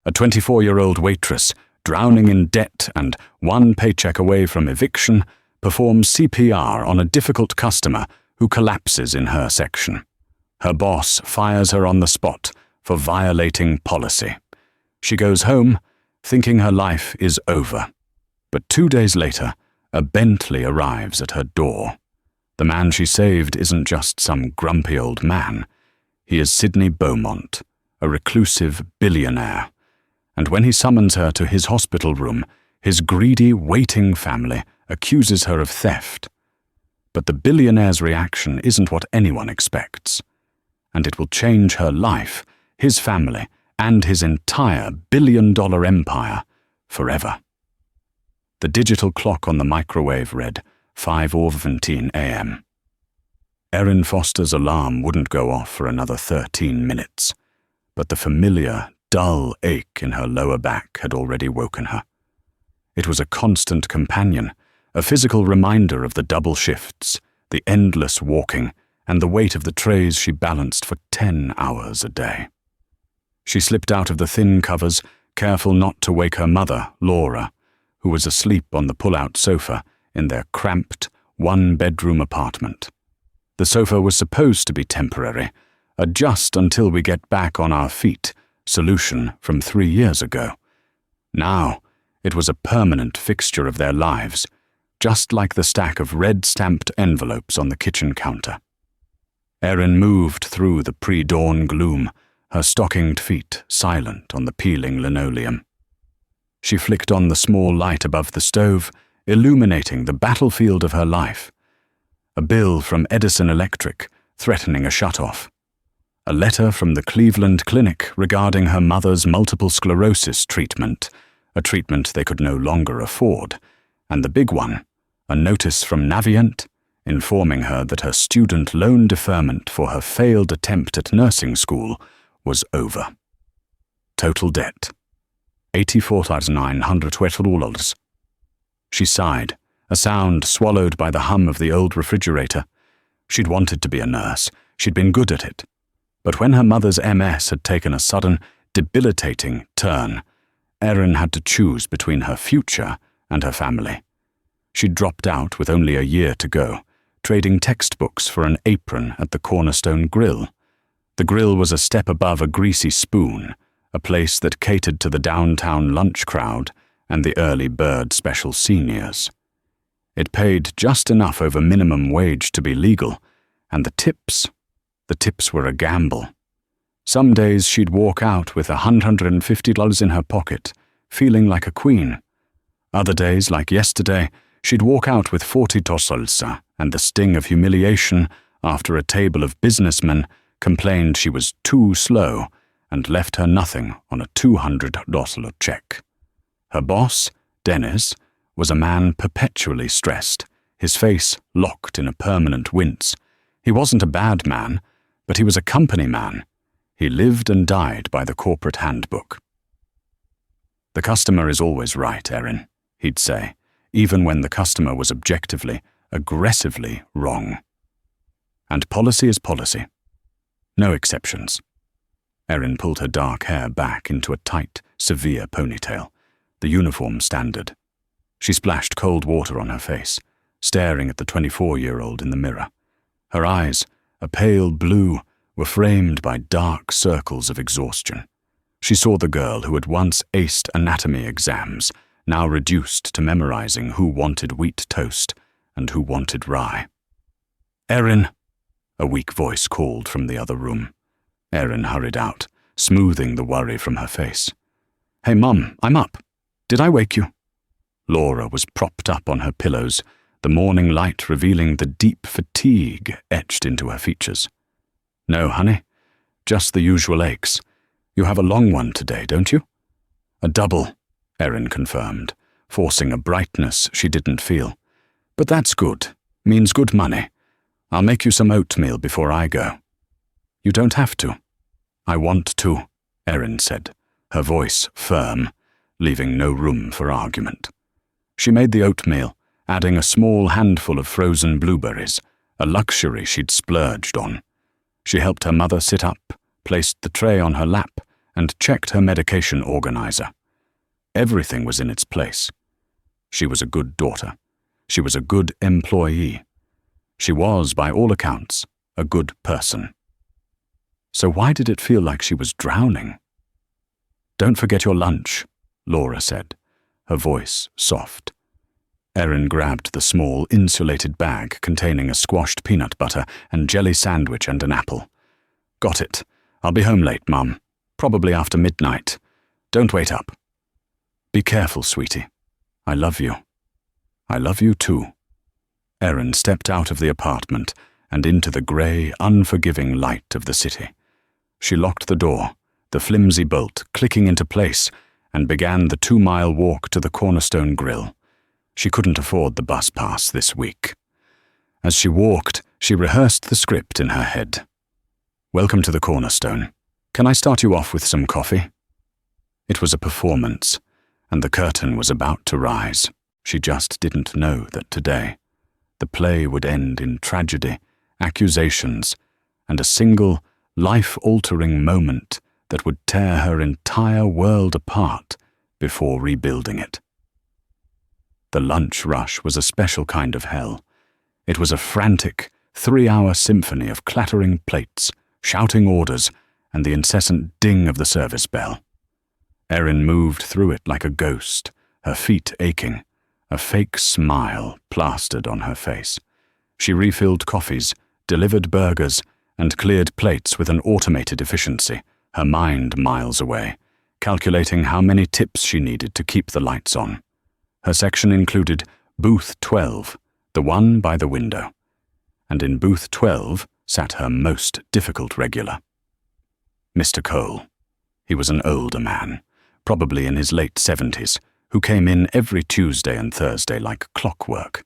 A 24-year-old waitress, drowning in debt and one paycheck away from eviction, performs CPR on a difficult customer who collapses in her section. Her boss fires her on the spot for violating policy. She goes home, thinking her life is over. But 2 days later, a Bentley arrives at her door. The man she saved isn't just some grumpy old man. He is Sidney Beaumont, a reclusive billionaire. And when he summons her to his hospital room, his greedy, waiting family accuses her of theft. But the billionaire's reaction isn't what anyone expects. And it will change her life, his family, and his entire billion-dollar empire forever. The digital clock on the microwave read 5:17 a.m. Erin Foster's alarm wouldn't go off for another 13 minutes, but the familiar, dull ache in her lower back had already woken her. It was a constant companion, a physical reminder of the double shifts, the endless walking, and the weight of the trays she balanced for 10 hours a day. She slipped out of the thin covers, careful not to wake her mother, Laura, who was asleep on the pull-out sofa in their cramped, one-bedroom apartment. The sofa was supposed to be temporary, a just until we get back on our feet solution from 3 years ago. Now, it was a permanent fixture of their lives, just like the stack of red-stamped envelopes on the kitchen counter. Erin moved through the pre-dawn gloom, her stockinged feet silent on the peeling linoleum. She flicked on the small light above the stove, illuminating the battlefield of her life. A bill from Edison Electric, threatening a shut-off. A letter from the Cleveland Clinic regarding her mother's multiple sclerosis treatment, a treatment they could no longer afford. And the big one, a notice from Navient, informing her that her student loan deferment for her failed attempt at nursing school was over. Total debt, $84,900. She sighed, a sound swallowed by the hum of the old refrigerator. She'd wanted to be a nurse. She'd been good at it. But when her mother's MS had taken a sudden, debilitating turn, Erin had to choose between her future and her family. She'd dropped out with only a year to go, trading textbooks for an apron at the Cornerstone Grill. The grill was a step above a Greasy Spoon, a place that catered to the downtown lunch crowd and the early bird special seniors. It paid just enough over minimum wage to be legal, and the tips were a gamble. Some days she'd walk out with $150 in her pocket, feeling like a queen. Other days, like yesterday, she'd walk out with $40 and the sting of humiliation after a table of businessmen complained she was too slow and left her nothing on a $200 check. Her boss, Dennis, was a man perpetually stressed, his face locked in a permanent wince. He wasn't a bad man, but he was a company man. He lived and died by the corporate handbook. "The customer is always right, Erin," he'd say, even when the customer was objectively, aggressively wrong. And policy is policy. No exceptions. Erin pulled her dark hair back into a tight, severe ponytail, the uniform standard. She splashed cold water on her face, staring at the 24-year-old in the mirror. Her eyes, a pale blue, were framed by dark circles of exhaustion. She saw the girl who had once aced anatomy exams, now reduced to memorizing who wanted wheat toast and who wanted rye. "Erin," a weak voice called from the other room. Erin hurried out, smoothing the worry from her face. "Hey, Mum, I'm up. Did I wake you?" Laura was propped up on her pillows, the morning light revealing the deep fatigue etched into her features. "No, honey, just the usual aches. You have a long one today, don't you?" "A double," Erin confirmed, forcing a brightness she didn't feel. "But that's good. Means good money. I'll make you some oatmeal before I go." "You don't have to." "I want to," Erin said, her voice firm, leaving no room for argument. She made the oatmeal, adding a small handful of frozen blueberries, a luxury she'd splurged on. She helped her mother sit up, placed the tray on her lap, and checked her medication organizer. Everything was in its place. She was a good daughter. She was a good employee. She was, by all accounts, a good person. So why did it feel like she was drowning? "Don't forget your lunch," Laura said, her voice soft. Erin grabbed the small, insulated bag containing a squashed peanut butter and jelly sandwich and an apple. "Got it. I'll be home late, Mum. Probably after midnight. Don't wait up." "Be careful, sweetie. I love you." "I love you too." Erin stepped out of the apartment and into the grey, unforgiving light of the city. She locked the door, the flimsy bolt clicking into place, and began the 2-mile walk to the Cornerstone Grill. She couldn't afford the bus pass this week. As she walked, she rehearsed the script in her head. "Welcome to the Cornerstone. Can I start you off with some coffee?" It was a performance, and the curtain was about to rise. She just didn't know that today the play would end in tragedy, accusations, and a single, life-altering moment that would tear her entire world apart before rebuilding it. The lunch rush was a special kind of hell. It was a frantic, 3-hour symphony of clattering plates, shouting orders, and the incessant ding of the service bell. Erin moved through it like a ghost, her feet aching, a fake smile plastered on her face. She refilled coffees, delivered burgers, and cleared plates with an automated efficiency, her mind miles away, calculating how many tips she needed to keep the lights on. Her section included Booth 12, the one by the window, and in Booth 12 sat her most difficult regular. Mr. Cole. He was an older man, probably in his late 70s, who came in every Tuesday and Thursday like clockwork.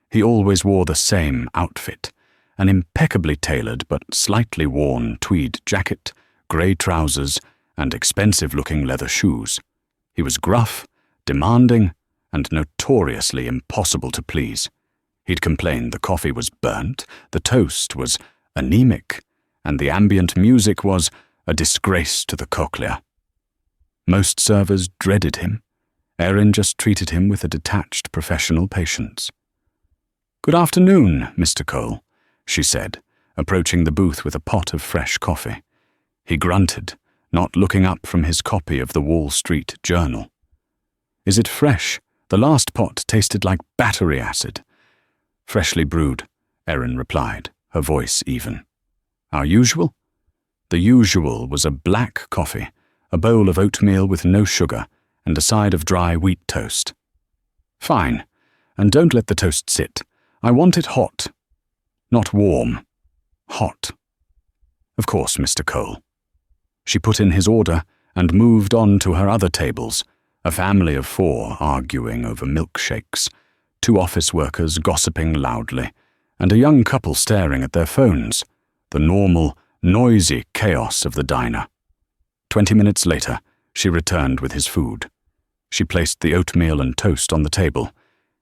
He always wore the same outfit, an impeccably tailored but slightly worn tweed jacket, grey trousers, and expensive-looking leather shoes. He was gruff, demanding, and notoriously impossible to please. He'd complain the coffee was burnt, the toast was anemic, and the ambient music was a disgrace to the cochlea. Most servers dreaded him. Erin just treated him with a detached professional patience. "Good afternoon, Mr. Cole," she said, approaching the booth with a pot of fresh coffee. He grunted, not looking up from his copy of the Wall Street Journal. "Is it fresh? The last pot tasted like battery acid." "Freshly brewed," Erin replied, her voice even. "Our usual?" The usual was a black coffee, a bowl of oatmeal with no sugar, and a side of dry wheat toast. "Fine, and don't let the toast sit. I want it hot. Not warm. Hot." "Of course, Mr. Cole." She put in his order and moved on to her other tables, a family of 4 arguing over milkshakes, 2 office workers gossiping loudly, and a young couple staring at their phones, the normal, noisy chaos of the diner. 20 minutes later, she returned with his food. She placed the oatmeal and toast on the table.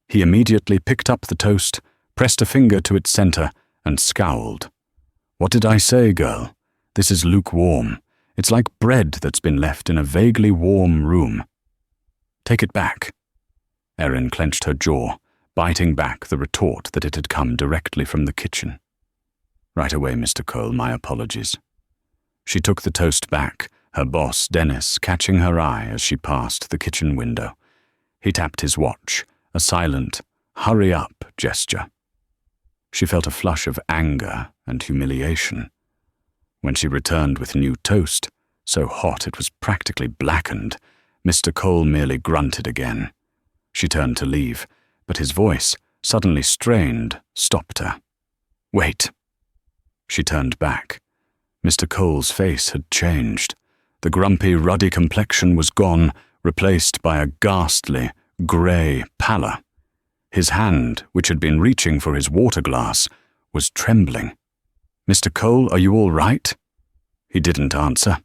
He immediately picked up the toast, pressed a finger to its center, and scowled. "What did I say, girl? This is lukewarm. It's like bread that's been left in a vaguely warm room." "Take it back." Erin clenched her jaw, biting back the retort that it had come directly from the kitchen. "Right away, Mr. Cole, my apologies." She took the toast back, her boss, Dennis, catching her eye as she passed the kitchen window. He tapped his watch, a silent, hurry up gesture. She felt a flush of anger and humiliation. When she returned with new toast, so hot it was practically blackened, Mr. Cole merely grunted again. She turned to leave, but his voice, suddenly strained, stopped her. "Wait." She turned back. Mr. Cole's face had changed. The grumpy, ruddy complexion was gone, replaced by a ghastly, grey pallor. His hand, which had been reaching for his water glass, was trembling. "Mr. Cole, are you all right?" He didn't answer.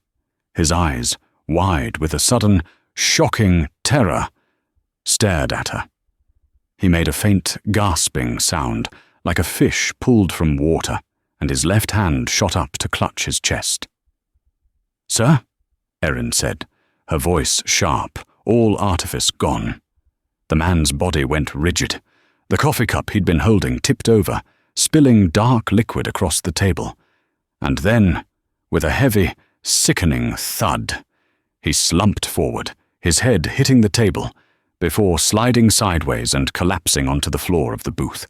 His eyes, wide with a sudden, shocking terror, stared at her. He made a faint, gasping sound, like a fish pulled from water, and his left hand shot up to clutch his chest. "Sir?" Erin said, her voice sharp, all artifice gone. The man's body went rigid. The coffee cup he'd been holding tipped over, spilling dark liquid across the table. And then, with a heavy, sickening thud, he slumped forward, his head hitting the table, before sliding sideways and collapsing onto the floor of the booth.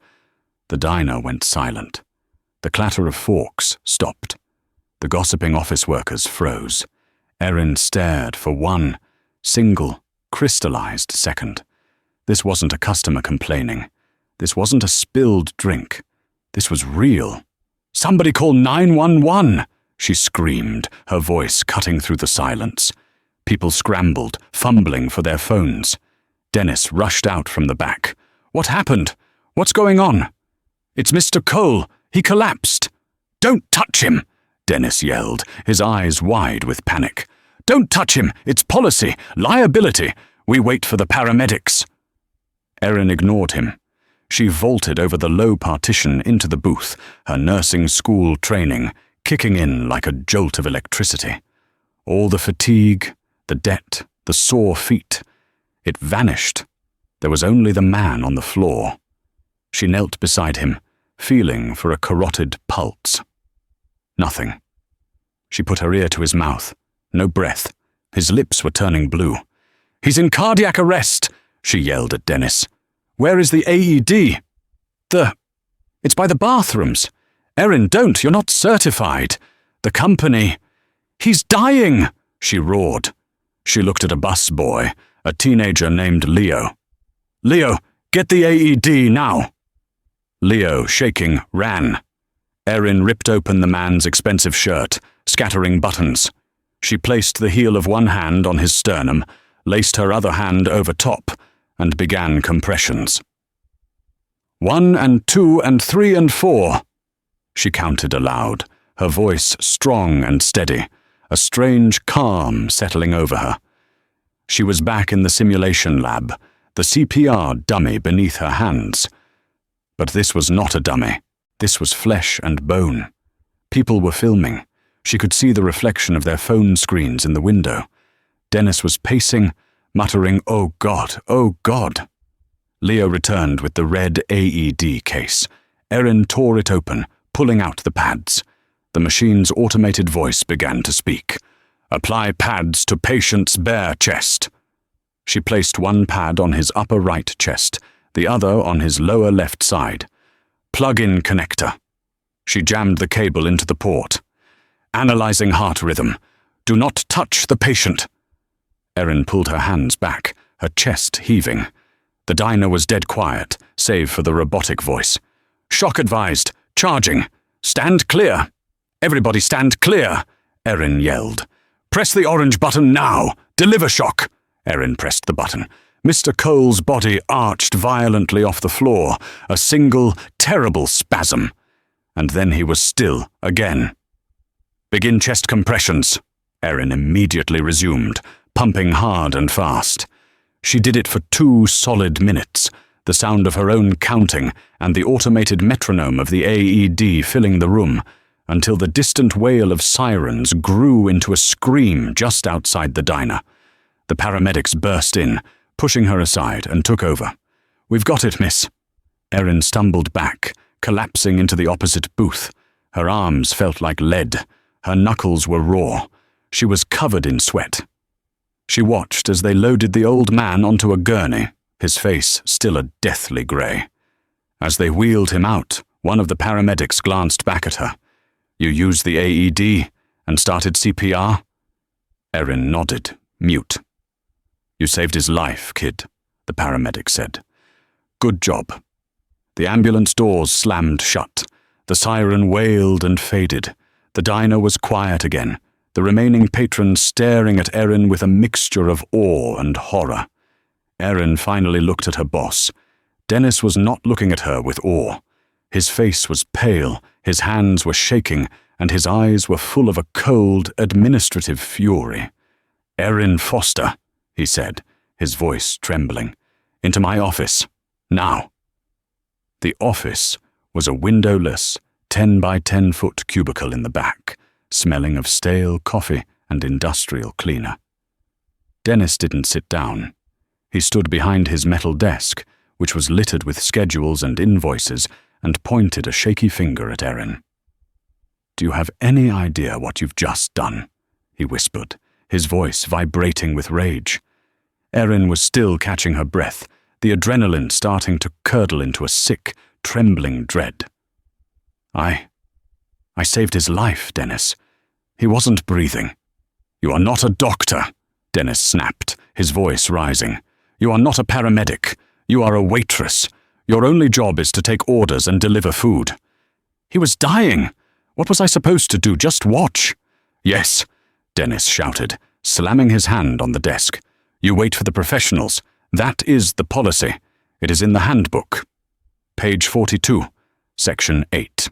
The diner went silent. The clatter of forks stopped. The gossiping office workers froze. Erin stared for one single, crystallized second. This wasn't a customer complaining. This wasn't a spilled drink. This was real. "Somebody call 911!" she screamed, her voice cutting through the silence. People scrambled, fumbling for their phones. Dennis rushed out from the back. "What happened? What's going on?" "It's Mr. Cole. He collapsed." "Don't touch him!" Dennis yelled, his eyes wide with panic. "Don't touch him! It's policy! Liability! We wait for the paramedics!" Erin ignored him. She vaulted over the low partition into the booth, her nursing school training kicking in like a jolt of electricity. All the fatigue, the debt, the sore feet. It vanished. There was only the man on the floor. She knelt beside him, feeling for a carotid pulse. Nothing. She put her ear to his mouth. No breath. His lips were turning blue. "He's in cardiac arrest," she yelled at Dennis. "Where is the AED?" It's by the bathrooms." "Erin, don't. You're not certified. The company." "He's dying," she roared. She looked at a bus boy, a teenager named Leo. "Leo, get the AED now." Leo, shaking, ran. Erin ripped open the man's expensive shirt, scattering buttons. She placed the heel of one hand on his sternum, laced her other hand over top, and began compressions. 1 and 2 and 3 and 4. She counted aloud, her voice strong and steady, a strange calm settling over her. She was back in the simulation lab, the CPR dummy beneath her hands. But this was not a dummy. This was flesh and bone. People were filming. She could see the reflection of their phone screens in the window. Dennis was pacing, muttering, "Oh God, oh God." Leo returned with the red AED case. Erin tore it open, pulling out the pads. The machine's automated voice began to speak. "Apply pads to patient's bare chest." She placed one pad on his upper right chest, the other on his lower left side. "Plug-in connector." She jammed the cable into the port. "Analyzing heart rhythm. Do not touch the patient." Erin pulled her hands back, her chest heaving. The diner was dead quiet, save for the robotic voice. "Shock advised. Charging. Stand clear. Everybody stand clear," Erin yelled. "Press the orange button now. Deliver shock." Erin pressed the button. Mr. Cole's body arched violently off the floor, a single, terrible spasm. And then he was still again. "Begin chest compressions," Erin immediately resumed, pumping hard and fast. She did it for 2 solid minutes, the sound of her own counting and the automated metronome of the AED filling the room, until the distant wail of sirens grew into a scream just outside the diner. The paramedics burst in, pushing her aside, and took over. "We've got it, miss." Erin stumbled back, collapsing into the opposite booth. Her arms felt like lead. Her knuckles were raw. She was covered in sweat. She watched as they loaded the old man onto a gurney, his face still a deathly grey. As they wheeled him out, one of the paramedics glanced back at her. "You used the AED and started CPR?" Erin nodded, mute. "You saved his life, kid," the paramedic said. "Good job." The ambulance doors slammed shut. The siren wailed and faded. The diner was quiet again, the remaining patrons staring at Erin with a mixture of awe and horror. Erin finally looked at her boss. Dennis was not looking at her with awe. His face was pale, his hands were shaking, and his eyes were full of a cold, administrative fury. "Erin Foster," he said, his voice trembling. "Into my office. Now." The office was a windowless, 10 by 10 foot cubicle in the back, smelling of stale coffee and industrial cleaner. Dennis didn't sit down. He stood behind his metal desk, which was littered with schedules and invoices, and pointed a shaky finger at Erin. "Do you have any idea what you've just done?" he whispered, his voice vibrating with rage. Erin was still catching her breath, the adrenaline starting to curdle into a sick, trembling dread. I saved his life, Dennis. He wasn't breathing." "You are not a doctor," Dennis snapped, his voice rising. "You are not a paramedic. You are a waitress. Your only job is to take orders and deliver food." "He was dying. What was I supposed to do? Just watch?" "Yes," Dennis shouted, slamming his hand on the desk. "You wait for the professionals. That is the policy. It is in the handbook. Page 42, Section 8.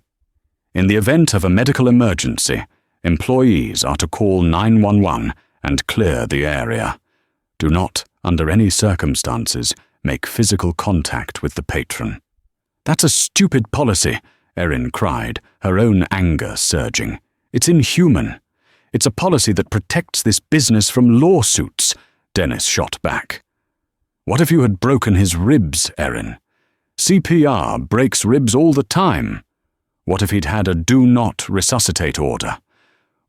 In the event of a medical emergency, employees are to call 911 and clear the area. Do not, under any circumstances, make physical contact with the patron." "That's a stupid policy," Erin cried, her own anger surging. "It's inhuman. It's a policy that protects this business from lawsuits," Dennis shot back. "What if you had broken his ribs, Erin? CPR breaks ribs all the time. What if he'd had a do not resuscitate order?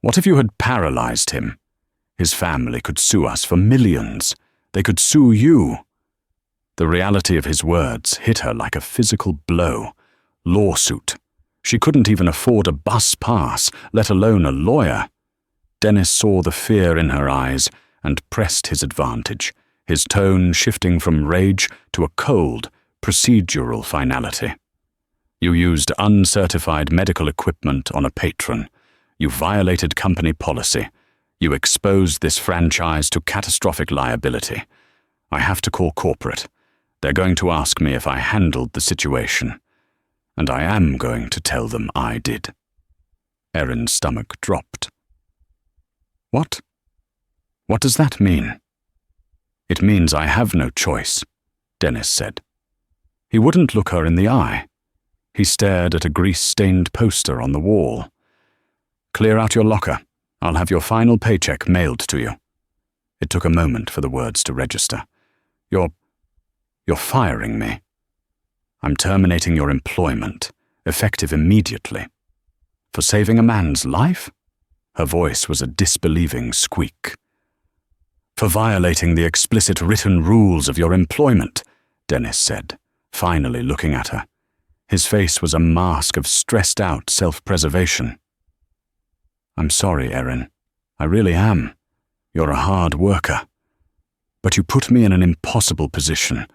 What if you had paralyzed him? His family could sue us for millions. They could sue you." The reality of his words hit her like a physical blow. Lawsuit. She couldn't even afford a bus pass, let alone a lawyer. Dennis saw the fear in her eyes and pressed his advantage, his tone shifting from rage to a cold, procedural finality. "You used uncertified medical equipment on a patron. You violated company policy. You exposed this franchise to catastrophic liability. I have to call corporate. They're going to ask me if I handled the situation. And I am going to tell them I did." Erin's stomach dropped. "What? What does that mean?" "It means I have no choice," Dennis said. He wouldn't look her in the eye. He stared at a grease-stained poster on the wall. "Clear out your locker. I'll have your final paycheck mailed to you." It took a moment for the words to register. You're firing me. I'm terminating your employment, effective immediately." "For saving a man's life?" Her voice was a disbelieving squeak. "For violating the explicit written rules of your employment," Dennis said, finally looking at her. His face was a mask of stressed-out self-preservation. "I'm sorry, Erin. I really am. You're a hard worker. But you put me in an impossible position.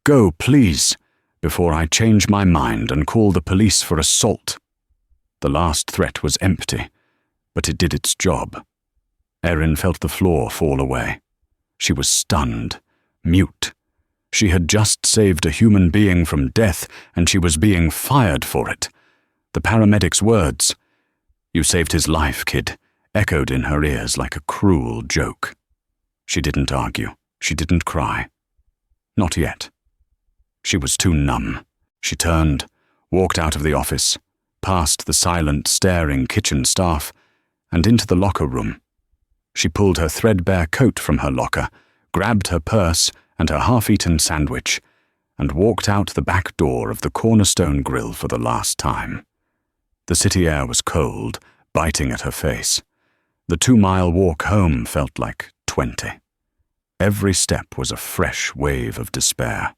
Go, please, before I change my mind and call the police for assault." The last threat was empty, but it did its job. Erin felt the floor fall away. She was stunned, mute. She had just saved a human being from death, and she was being fired for it. The paramedic's words, "You saved his life, kid," echoed in her ears like a cruel joke. She didn't argue. She didn't cry. Not yet. She was too numb. She turned, walked out of the office, past the silent, staring kitchen staff, and into the locker room. She pulled her threadbare coat from her locker, grabbed her purse and her half-eaten sandwich, and walked out the back door of the Cornerstone Grill for the last time. The city air was cold, biting at her face. The 2-mile walk home felt like 20. Every step was a fresh wave of despair.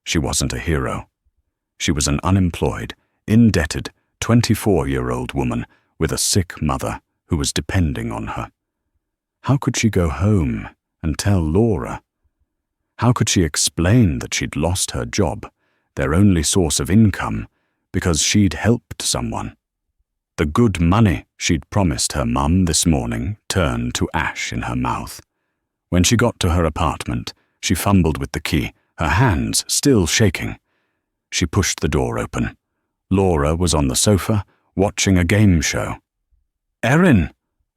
She wasn't a hero. She was an unemployed, indebted, 24-year-old woman with a sick mother who was depending on her. How could she go home and tell Laura? How could she explain that she'd lost her job, their only source of income, because she'd helped someone? The good money she'd promised her mum this morning turned to ash in her mouth. When she got to her apartment, she fumbled with the key, her hands still shaking. She pushed the door open. Laura was on the sofa, watching a game show. "Erin,"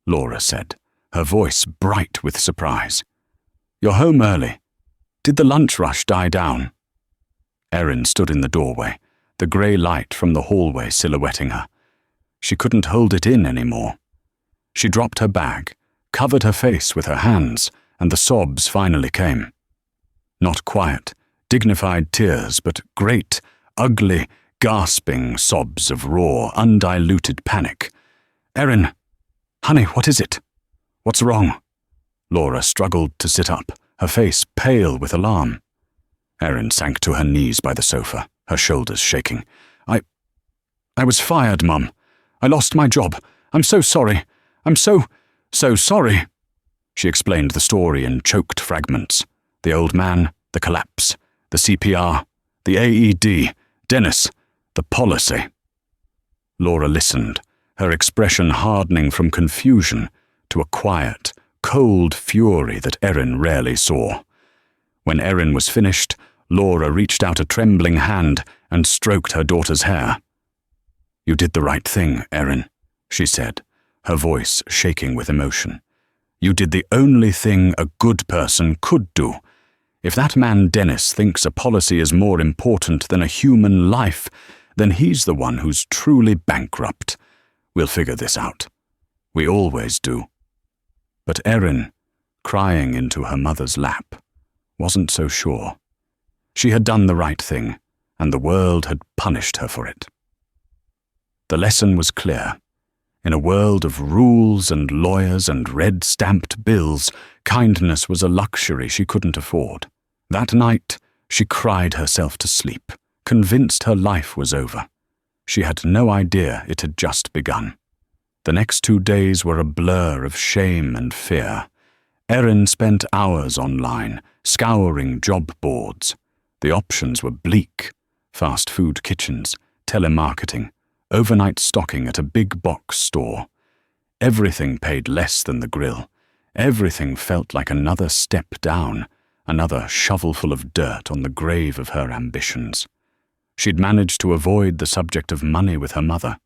Laura said, her voice bright with surprise. "You're home early. Did the lunch rush die down?" Erin stood in the doorway, the grey light from the hallway silhouetting her. She couldn't hold it in anymore. She dropped her bag, covered her face with her hands, and the sobs finally came. Not quiet, dignified tears, but great, ugly, gasping sobs of raw, undiluted panic. "Erin! Honey, what is it? What's wrong?" Laura struggled to sit up, her face pale with alarm. Erin sank to her knees by the sofa, her shoulders shaking. I was fired, Mum. I lost my job. I'm so sorry. I'm so sorry." She explained the story in choked fragments. The old man, the collapse, the CPR, the AED, Dennis, the policy. Laura listened, her expression hardening from confusion to a quiet, cold fury that Erin rarely saw. When Erin was finished, Laura reached out a trembling hand and stroked her daughter's hair. "You did the right thing, Erin," she said, her voice shaking with emotion. "You did the only thing a good person could do. If that man Dennis thinks a policy is more important than a human life, then he's the one who's truly bankrupt. We'll figure this out. We always do." But Erin, crying into her mother's lap, wasn't so sure. She had done the right thing, and the world had punished her for it. The lesson was clear. In a world of rules and lawyers and red-stamped bills, kindness was a luxury she couldn't afford. That night, she cried herself to sleep, convinced her life was over. She had no idea it had just begun. The next 2 days were a blur of shame and fear. Erin spent hours online, scouring job boards. The options were bleak: fast food kitchens, telemarketing, overnight stocking at a big box store. Everything paid less than the grill. Everything felt like another step down, another shovelful of dirt on the grave of her ambitions. She'd managed to avoid the subject of money with her mother,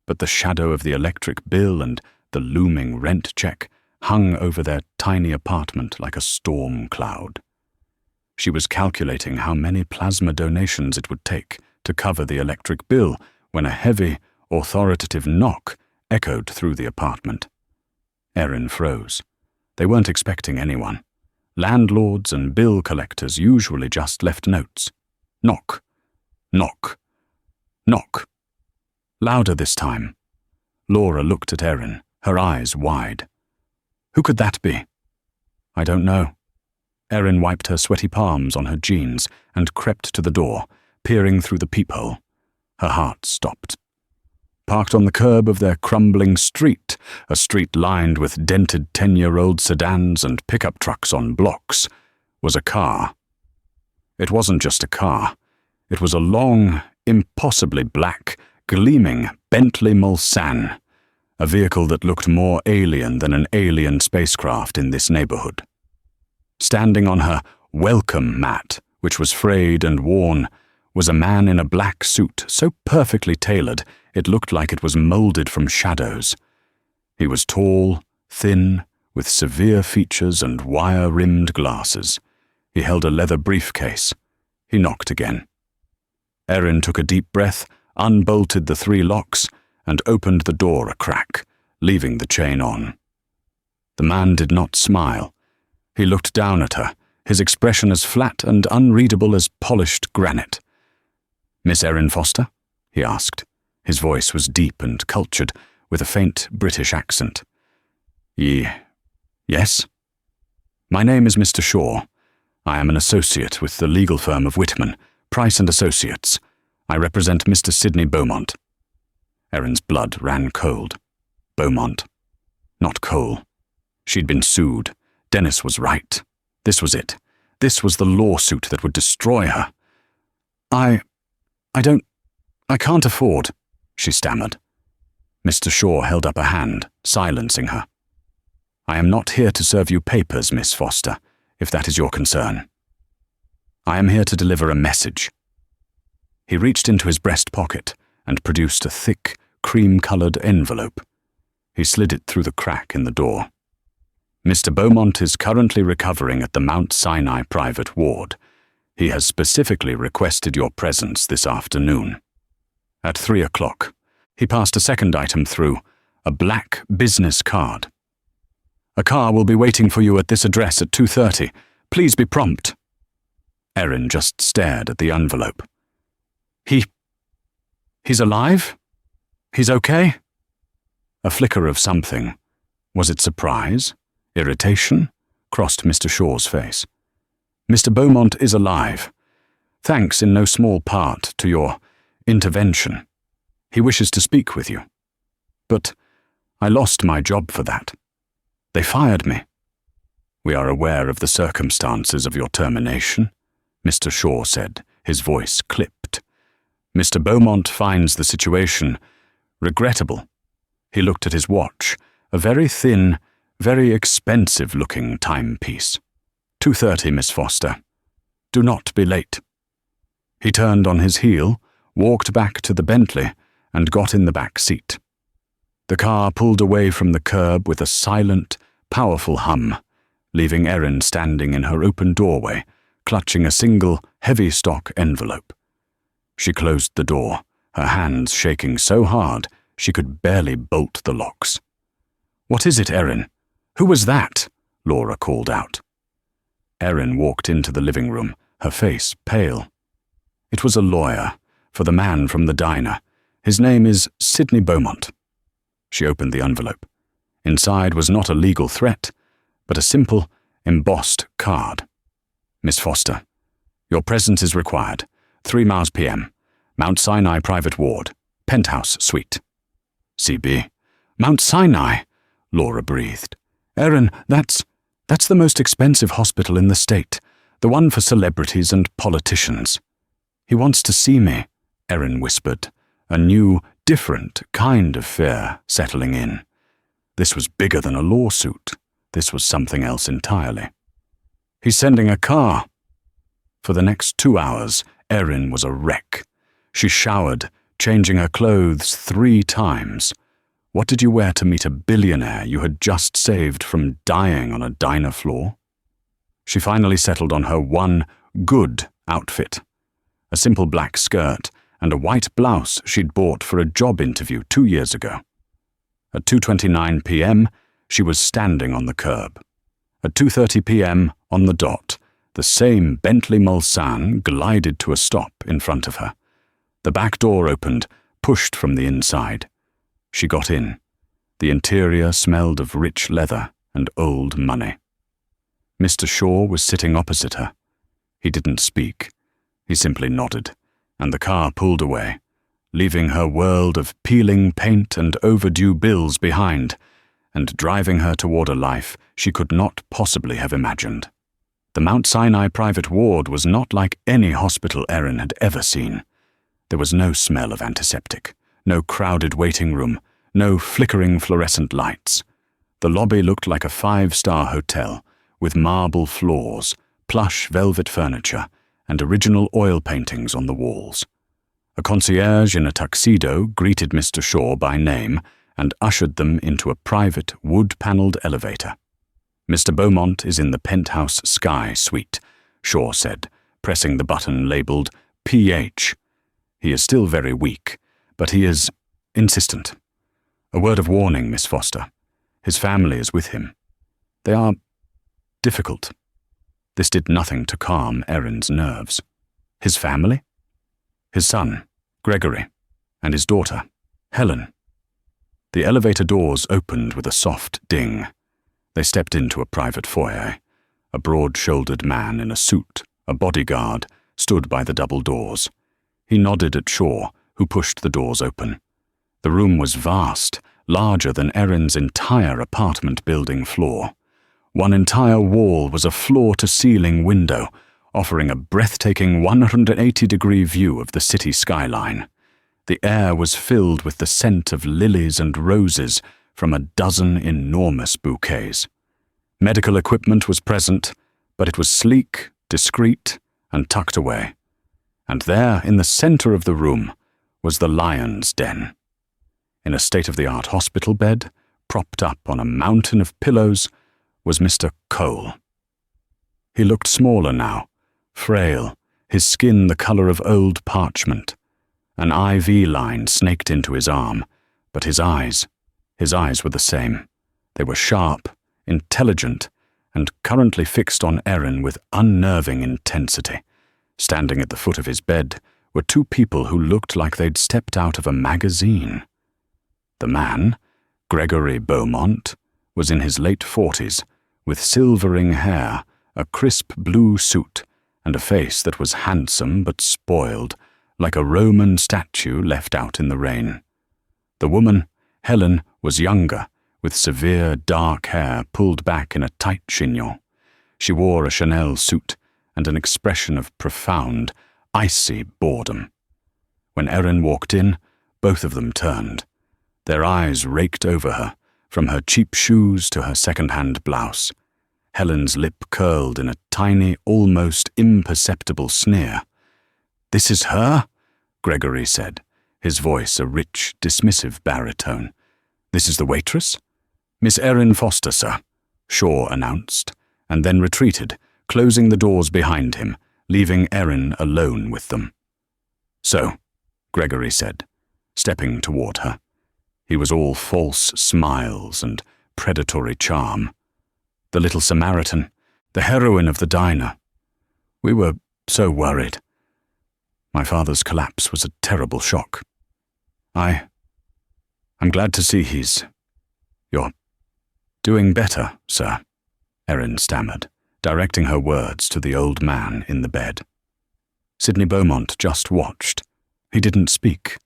but the shadow of the electric bill and the looming rent check hung over their tiny apartment like a storm cloud. She was calculating how many plasma donations it would take to cover the electric bill when a heavy, authoritative knock echoed through the apartment. Erin froze. They weren't expecting anyone. Landlords and bill collectors usually just left notes. Knock. Knock. Knock. Louder this time. Laura looked at Erin, her eyes wide. "Who could that be?" "I don't know." Erin wiped her sweaty palms on her jeans and crept to the door, peering through the peephole. Her heart stopped. Parked on the curb of their crumbling street, a street lined with dented 10-year-old sedans and pickup trucks on blocks, was a car. It wasn't just a car. It was a long, impossibly black, gleaming Bentley Mulsanne, a vehicle that looked more alien than an alien spacecraft in this neighborhood. Standing on her welcome mat, which was frayed and worn, was a man in a black suit so perfectly tailored it looked like it was molded from shadows. He was tall, thin, with severe features and wire-rimmed glasses. He held a leather briefcase. He knocked again. Erin took a deep breath, unbolted the 3 locks, and opened the door a crack, leaving the chain on. The man did not smile. He looked down at her, his expression as flat and unreadable as polished granite. "Miss Erin Foster?" he asked. His voice was deep and cultured, with a faint British accent. Yes? My name is Mr. Shaw. I am an associate with the legal firm of Whitman, Price and Associates. I represent Mr. Sidney Beaumont. Erin's blood ran cold. Beaumont. Not Cole. She'd been sued. Dennis was right. This was it. This was the lawsuit that would destroy her. I can't afford, she stammered. Mr. Shaw held up a hand, silencing her. I am not here to serve you papers, Miss Foster, if that is your concern. I am here to deliver a message. He reached into his breast pocket and produced a thick, cream-colored envelope. He slid it through the crack in the door. Mr. Beaumont is currently recovering at the Mount Sinai private ward. He has specifically requested your presence this afternoon. At 3 o'clock, he passed a second item through, a black business card. A car will be waiting for you at this address at 2:30. Please be prompt." Erin just stared at the envelope. He's alive? He's okay?" A flicker of something. Was it surprise? Irritation? Crossed Mr. Shaw's face. "Mr. Beaumont is alive. Thanks in no small part to your intervention. He wishes to speak with you. But I lost my job for that. They fired me." "We are aware of the circumstances of your termination," Mr. Shaw said, his voice clipped. "Mr. Beaumont finds the situation regrettable." He looked at his watch, a very thin, very expensive-looking timepiece. 2:30, Miss Foster. Do not be late." He turned on his heel, walked back to the Bentley, and got in the back seat. The car pulled away from the curb with a silent, powerful hum, leaving Erin standing in her open doorway, clutching a single, heavy-stock envelope. She closed the door, her hands shaking so hard she could barely bolt the locks. "What is it, Erin? Who was that?" Laura called out. Erin walked into the living room, her face pale. "It was a lawyer, for the man from the diner. His name is Sidney Beaumont." She opened the envelope. Inside was not a legal threat, but a simple, embossed card. "Miss Foster, your presence is required. 3 Mars p.m. Mount Sinai Private Ward, Penthouse Suite." "CB. Mount Sinai," Laura breathed. "Erin, that's the most expensive hospital in the state, the one for celebrities and politicians." "He wants to see me," Erin whispered, a new, different kind of fear settling in. This was bigger than a lawsuit. This was something else entirely. "He's sending a car." For the next 2 hours, Erin was a wreck. She showered, changing her clothes 3 times. What did you wear to meet a billionaire you had just saved from dying on a diner floor? She finally settled on her one good outfit. A simple black skirt and a white blouse she'd bought for a job interview 2 years ago. At 2:29 p.m., she was standing on the curb. At 2:30 p.m., on the dot, the same Bentley Mulsanne glided to a stop in front of her. The back door opened, pushed from the inside. She got in. The interior smelled of rich leather and old money. Mr. Shaw was sitting opposite her. He didn't speak. He simply nodded, and the car pulled away, leaving her world of peeling paint and overdue bills behind, and driving her toward a life she could not possibly have imagined. The Mount Sinai Private Ward was not like any hospital Erin had ever seen. There was no smell of antiseptic, no crowded waiting room, no flickering fluorescent lights. The lobby looked like a 5-star hotel, with marble floors, plush velvet furniture, and original oil paintings on the walls. A concierge in a tuxedo greeted Mr. Shaw by name and ushered them into a private, wood-paneled elevator. "Mr. Beaumont is in the Penthouse Sky Suite," Shaw said, pressing the button labeled PH. "He is still very weak, but he is insistent. A word of warning, Miss Foster. His family is with him. They are difficult." This did nothing to calm Erin's nerves. His family? His son, Gregory, and his daughter, Helen. The elevator doors opened with a soft ding. They stepped into a private foyer. A broad-shouldered man in a suit, a bodyguard, stood by the double doors. He nodded at Shaw, who pushed the doors open. The room was vast, larger than Erin's entire apartment building floor. One entire wall was a floor-to-ceiling window, offering a breathtaking 180-degree view of the city skyline. The air was filled with the scent of lilies and roses from a dozen enormous bouquets. Medical equipment was present, but it was sleek, discreet, and tucked away. And there, in the center of the room, was the lion's den. In a state-of-the-art hospital bed, propped up on a mountain of pillows, was Mr. Cole. He looked smaller now, frail, his skin the color of old parchment. An IV line snaked into his arm, but his eyes were the same. They were sharp, intelligent, and currently fixed on Erin with unnerving intensity. Standing at the foot of his bed were two people who looked like they'd stepped out of a magazine. The man, Gregory Beaumont, was in his late 40s, with silvering hair, a crisp blue suit, and a face that was handsome but spoiled, like a Roman statue left out in the rain. The woman, Helen, was younger, with severe dark hair pulled back in a tight chignon. She wore a Chanel suit and an expression of profound, icy boredom. When Erin walked in, both of them turned. Their eyes raked over her, from her cheap shoes to her second-hand blouse. Helen's lip curled in a tiny, almost imperceptible sneer. "This is her?" Gregory said, his voice a rich, dismissive baritone. "This is the waitress?" "Miss Erin Foster, sir," Shaw announced, and then retreated, closing the doors behind him, leaving Erin alone with them. "So," Gregory said, stepping toward her. He was all false smiles and predatory charm. The little Samaritan, the heroine of the diner. "We were so worried. My father's collapse was a terrible shock. I'm glad to see you're doing better, sir," Erin stammered, directing her words to the old man in the bed. Sidney Beaumont just watched. He didn't speak.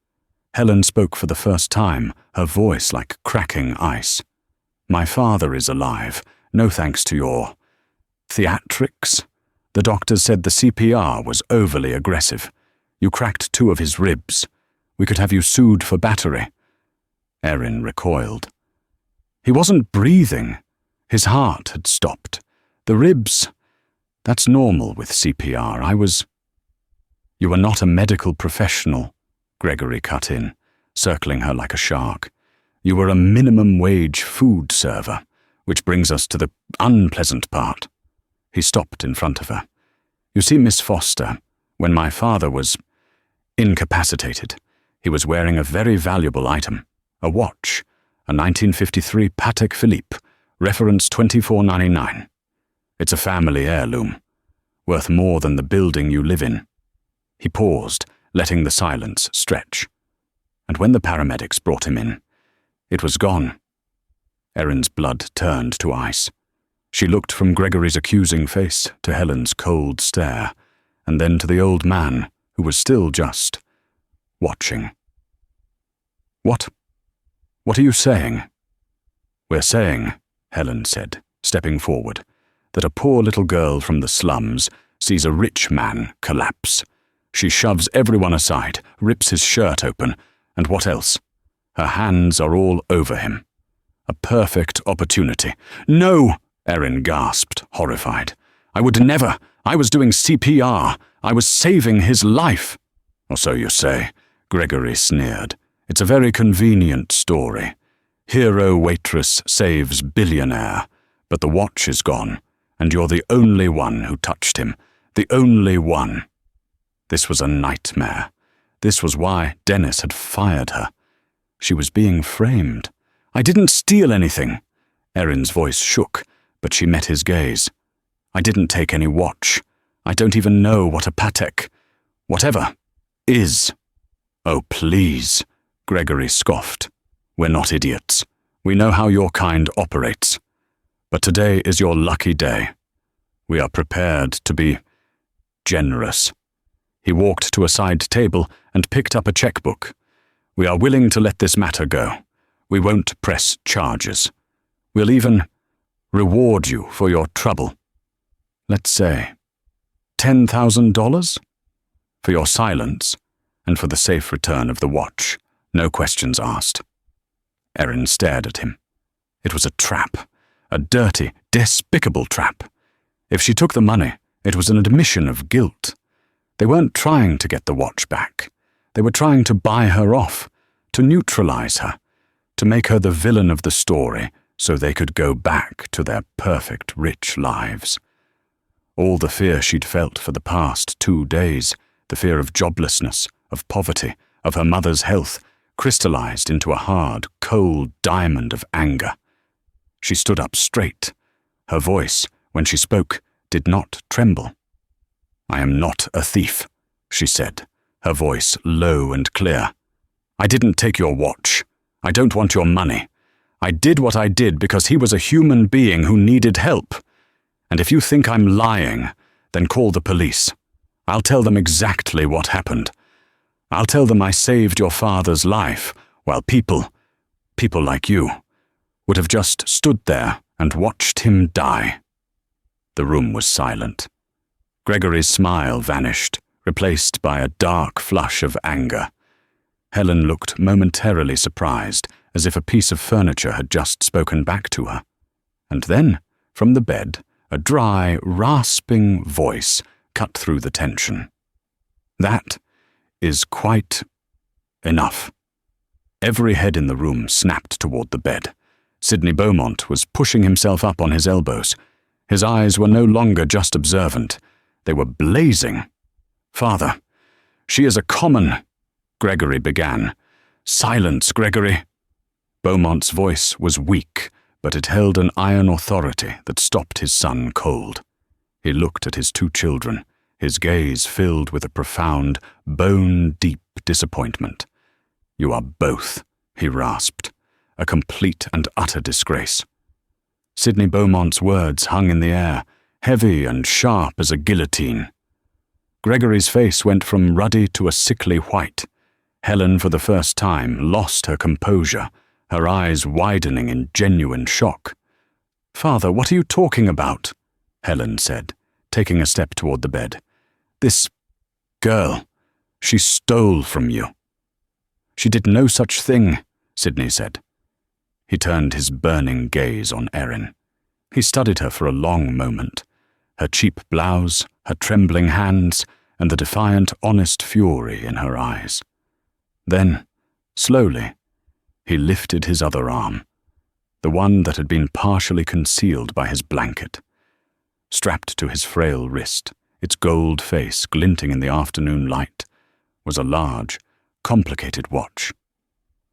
Helen spoke for the first time, her voice like cracking ice. "My father is alive, no thanks to your theatrics. The doctors said the CPR was overly aggressive. You cracked 2 of his ribs. We could have you sued for battery." Erin recoiled. "He wasn't breathing. His heart had stopped. The ribs, that's normal with CPR. You are not a medical professional," Gregory cut in, circling her like a shark. "You were a minimum-wage food server, which brings us to the unpleasant part." He stopped in front of her. "You see, Miss Foster, when my father was incapacitated, he was wearing a very valuable item, a watch, a 1953 Patek Philippe, reference 2499. It's a family heirloom, worth more than the building you live in." He paused, letting the silence stretch. And when the paramedics brought him in, it was gone. Erin's blood turned to ice. She looked from Gregory's accusing face to Helen's cold stare, and then to the old man, who was still just watching. What are you saying?" "We're saying," Helen said, stepping forward, "that a poor little girl from the slums sees a rich man collapse. She shoves everyone aside, rips his shirt open, and what else? Her hands are all over him. A perfect opportunity." "No!" Erin gasped, horrified. "I would never. I was doing CPR. I was saving his life." "Or so you say," Gregory sneered. "It's a very convenient story. Hero waitress saves billionaire, but the watch is gone, and you're the only one who touched him. The only one." This was a nightmare. This was why Dennis had fired her. She was being framed. "I didn't steal anything." Erin's voice shook, but she met his gaze. "I didn't take any watch. I don't even know what a Patek, whatever, is." "Oh, please," Gregory scoffed. "We're not idiots. We know how your kind operates. But today is your lucky day. We are prepared to be generous." He walked to a side table and picked up a checkbook. "We are willing to let this matter go. We won't press charges. We'll even reward you for your trouble. Let's say $10,000? For your silence, and for the safe return of the watch. No questions asked." Erin stared at him. It was a trap, a dirty, despicable trap. If she took the money, it was an admission of guilt. They weren't trying to get the watch back. They were trying to buy her off, to neutralize her, to make her the villain of the story so they could go back to their perfect, rich lives. All the fear she'd felt for the past 2 days, the fear of joblessness, of poverty, of her mother's health, crystallized into a hard, cold diamond of anger. She stood up straight. Her voice, when she spoke, did not tremble. "I am not a thief," she said, her voice low and clear. "I didn't take your watch. I don't want your money. I did what I did because he was a human being who needed help. And if you think I'm lying, then call the police. I'll tell them exactly what happened. I'll tell them I saved your father's life, while people like you, would have just stood there and watched him die." The room was silent. Gregory's smile vanished, replaced by a dark flush of anger. Helen looked momentarily surprised, as if a piece of furniture had just spoken back to her. And then, from the bed, a dry, rasping voice cut through the tension. "That is quite enough." Every head in the room snapped toward the bed. Sidney Beaumont was pushing himself up on his elbows. His eyes were no longer just observant. They were blazing. "Father, she is a common—" Gregory began. "Silence, Gregory." Beaumont's voice was weak, but it held an iron authority that stopped his son cold. He looked at his two children, his gaze filled with a profound, bone-deep disappointment. "You are both," he rasped, "a complete and utter disgrace." Sidney Beaumont's words hung in the air, heavy and sharp as a guillotine. Gregory's face went from ruddy to a sickly white. Helen, for the first time, lost her composure, her eyes widening in genuine shock. "Father, what are you talking about?" Helen said, taking a step toward the bed. "This girl, she stole from you." "She did no such thing," Sidney said. He turned his burning gaze on Erin. He studied her for a long moment, her cheap blouse, her trembling hands, and the defiant, honest fury in her eyes. Then, slowly, he lifted his other arm, the one that had been partially concealed by his blanket. Strapped to his frail wrist, its gold face glinting in the afternoon light, was a large, complicated watch.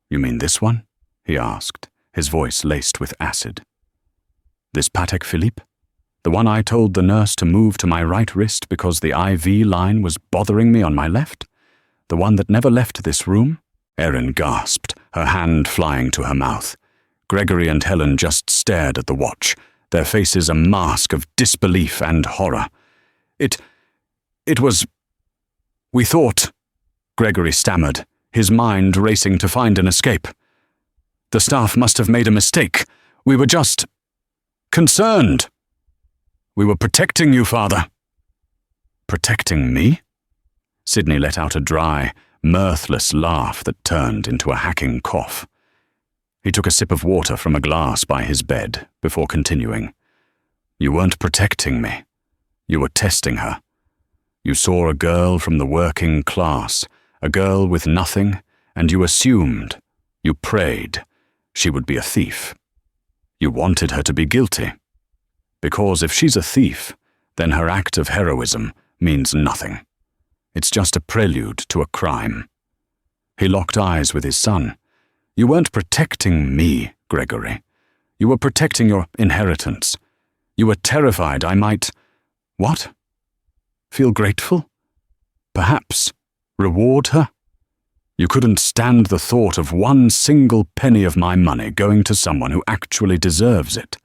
"You mean this one?" he asked, his voice laced with acid. "This Patek Philippe? The one I told the nurse to move to my right wrist because the IV line was bothering me on my left? The one that never left this room?" Erin gasped, her hand flying to her mouth. Gregory and Helen just stared at the watch, their faces a mask of disbelief and horror. It was... "We thought," Gregory stammered, his mind racing to find an escape. "The staff must have made a mistake. We were just... concerned. We were protecting you, Father." "Protecting me?" Sidney let out a dry, mirthless laugh that turned into a hacking cough. He took a sip of water from a glass by his bed before continuing. "You weren't protecting me. You were testing her. You saw a girl from the working class, a girl with nothing, and you assumed, you prayed, she would be a thief. You wanted her to be guilty. Because if she's a thief, then her act of heroism means nothing. It's just a prelude to a crime." He locked eyes with his son. "You weren't protecting me, Gregory. You were protecting your inheritance. You were terrified I might... What? Feel grateful? Perhaps reward her? You couldn't stand the thought of one single penny of my money going to someone who actually deserves it."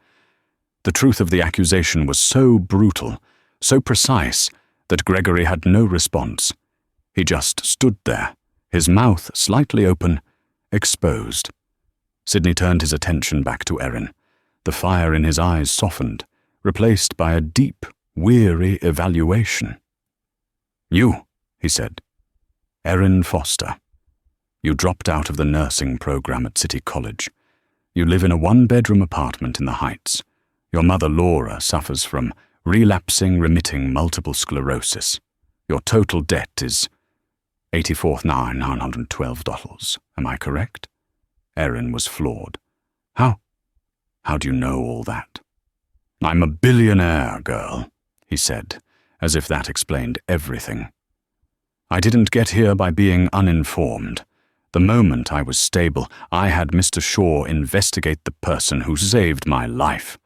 The truth of the accusation was so brutal, so precise, that Gregory had no response. He just stood there, his mouth slightly open, exposed. Sidney turned his attention back to Erin. The fire in his eyes softened, replaced by a deep, weary evaluation. "You," he said. "Erin Foster. You dropped out of the nursing program at City College. You live in a one-bedroom apartment in the Heights. Your mother Laura suffers from relapsing, remitting multiple sclerosis. Your total debt is $84,912. Am I correct?" Erin was floored. How do you know all that?" "I'm a billionaire, girl," he said, as if that explained everything. "I didn't get here by being uninformed. The moment I was stable, I had Mr. Shaw investigate the person who saved my life.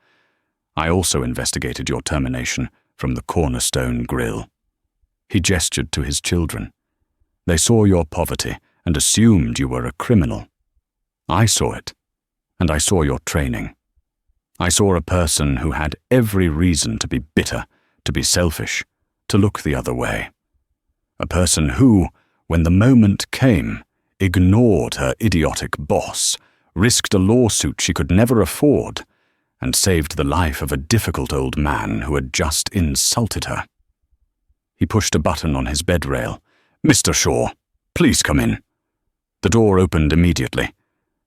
I also investigated your termination from the Cornerstone Grill." He gestured to his children. "They saw your poverty and assumed you were a criminal. I saw it, and I saw your training. I saw a person who had every reason to be bitter, to be selfish, to look the other way. A person who, when the moment came, ignored her idiotic boss, risked a lawsuit she could never afford, and saved the life of a difficult old man who had just insulted her." He pushed a button on his bed rail. "Mr. Shaw, please come in." The door opened immediately.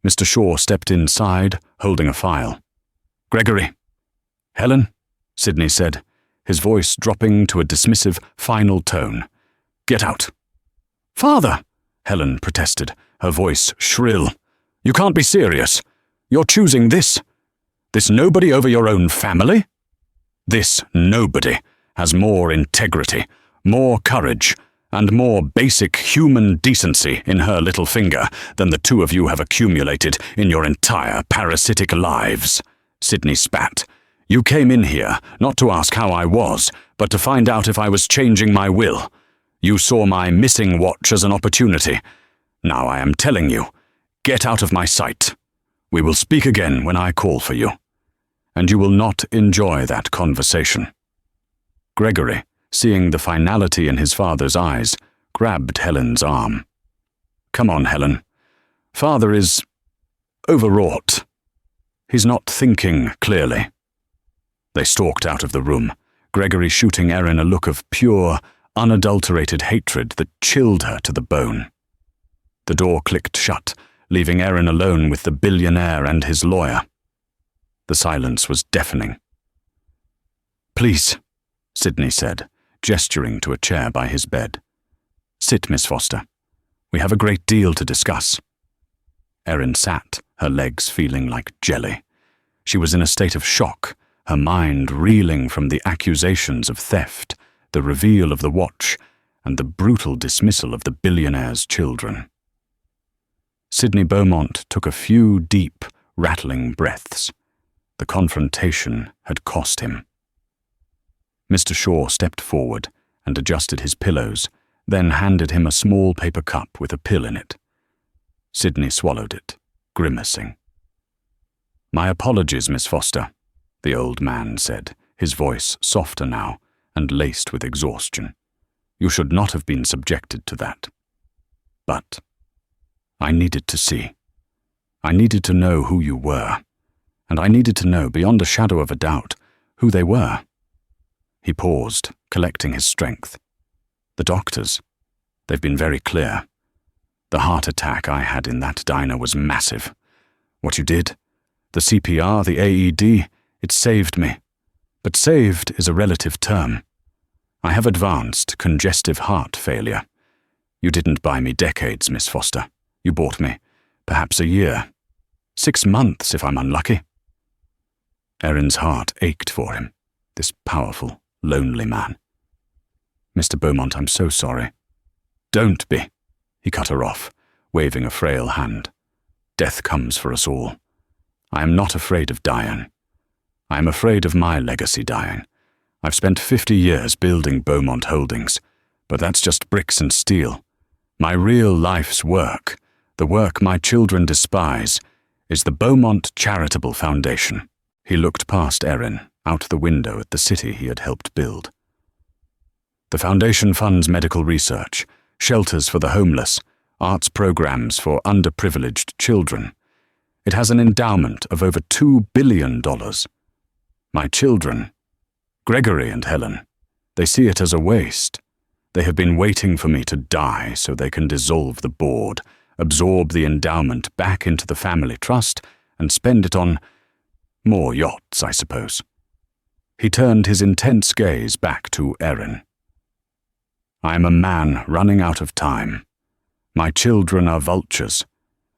Mr. Shaw stepped inside, holding a file. "Gregory." "Helen," Sidney said, his voice dropping to a dismissive, final tone. "Get out." "Father," Helen protested, her voice shrill. "You can't be serious. You're choosing this nobody over your own family? This nobody has more integrity, more courage, and more basic human decency in her little finger than the two of you have accumulated in your entire parasitic lives," Sidney spat. "You came in here not to ask how I was, but to find out if I was changing my will. You saw my missing watch as an opportunity. Now I am telling you, get out of my sight. We will speak again when I call for you. And you will not enjoy that conversation." Gregory, seeing the finality in his father's eyes, grabbed Helen's arm. "Come on, Helen. Father is overwrought. He's not thinking clearly." They stalked out of the room, Gregory shooting Erin a look of pure, unadulterated hatred that chilled her to the bone. The door clicked shut, leaving Erin alone with the billionaire and his lawyer. The silence was deafening. "Please," Sidney said, gesturing to a chair by his bed. "Sit, Miss Foster. We have a great deal to discuss." Erin sat, her legs feeling like jelly. She was in a state of shock, her mind reeling from the accusations of theft, the reveal of the watch, and the brutal dismissal of the billionaire's children. Sidney Beaumont took a few deep, rattling breaths. The confrontation had cost him. Mr. Shaw stepped forward and adjusted his pillows, then handed him a small paper cup with a pill in it. Sidney swallowed it, grimacing. "My apologies, Miss Foster," the old man said, his voice softer now and laced with exhaustion. "You should not have been subjected to that. But I needed to see. I needed to know who you were, and I needed to know, beyond a shadow of a doubt, who they were." He paused, collecting his strength. "The doctors, they've been very clear. The heart attack I had in that diner was massive. What you did, the CPR, the AED, it saved me. But saved is a relative term. I have advanced congestive heart failure. You didn't buy me decades, Miss Foster. You bought me, perhaps a year. 6 months, if I'm unlucky." Erin's heart ached for him, this powerful, lonely man. "Mr. Beaumont, I'm so sorry." "Don't be," he cut her off, waving a frail hand. "Death comes for us all. I am not afraid of dying. I am afraid of my legacy dying. I've spent 50 years building Beaumont Holdings, but that's just bricks and steel. My real life's work, the work my children despise, is the Beaumont Charitable Foundation." He looked past Erin, out the window at the city he had helped build. "The foundation funds medical research, shelters for the homeless, arts programs for underprivileged children. It has an endowment of over $2 billion. My children, Gregory and Helen, they see it as a waste. They have been waiting for me to die so they can dissolve the board, absorb the endowment back into the family trust, and spend it on more yachts, I suppose." He turned his intense gaze back to Erin. "I am a man running out of time. My children are vultures.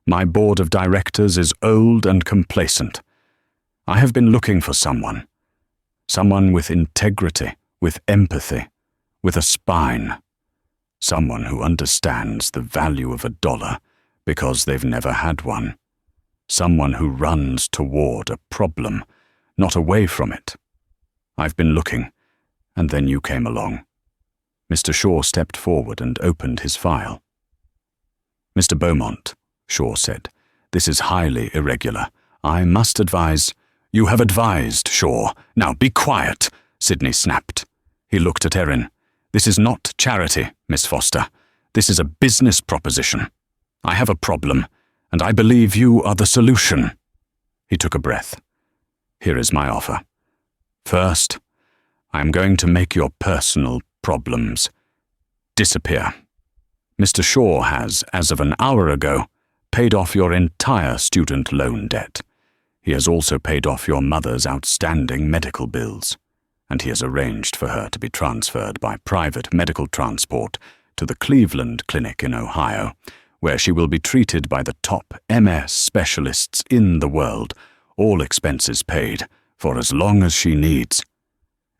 My board of directors is old and complacent. I have been looking for someone with integrity, with empathy, with a spine. Someone who understands the value of a dollar Because they've never had one. Someone who runs toward a problem, not away from it. I've been looking, and then you came along. Mr. Shaw stepped forward and opened his file. Mr. Beaumont, Shaw said, this is highly irregular. I must advise— You have advised, Shaw. Now be quiet, Sidney snapped. He looked at Erin. This is not charity, Miss Foster. This is a business proposition. I have a problem, and I believe you are the solution. He took a breath. Here is my offer. First, I am going to make your personal problems disappear. Mr. Shaw has, as of an hour ago, paid off your entire student loan debt. He has also paid off your mother's outstanding medical bills, and he has arranged for her to be transferred by private medical transport to the Cleveland Clinic in Ohio, where she will be treated by the top MS specialists in the world, all expenses paid, for as long as she needs.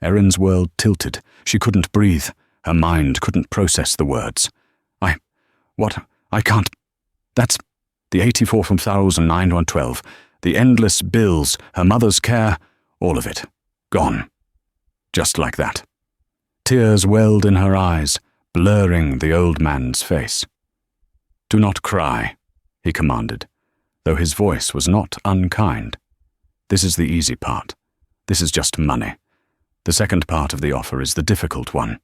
Erin's world tilted. She couldn't breathe. Her mind couldn't process the words. I can't. That's the 84 from 2009-112. The endless bills, her mother's care, all of it. Gone. Just like that. Tears welled in her eyes, blurring the old man's face. Do not cry, he commanded, though his voice was not unkind. This is the easy part. This is just money. The second part of the offer is the difficult one.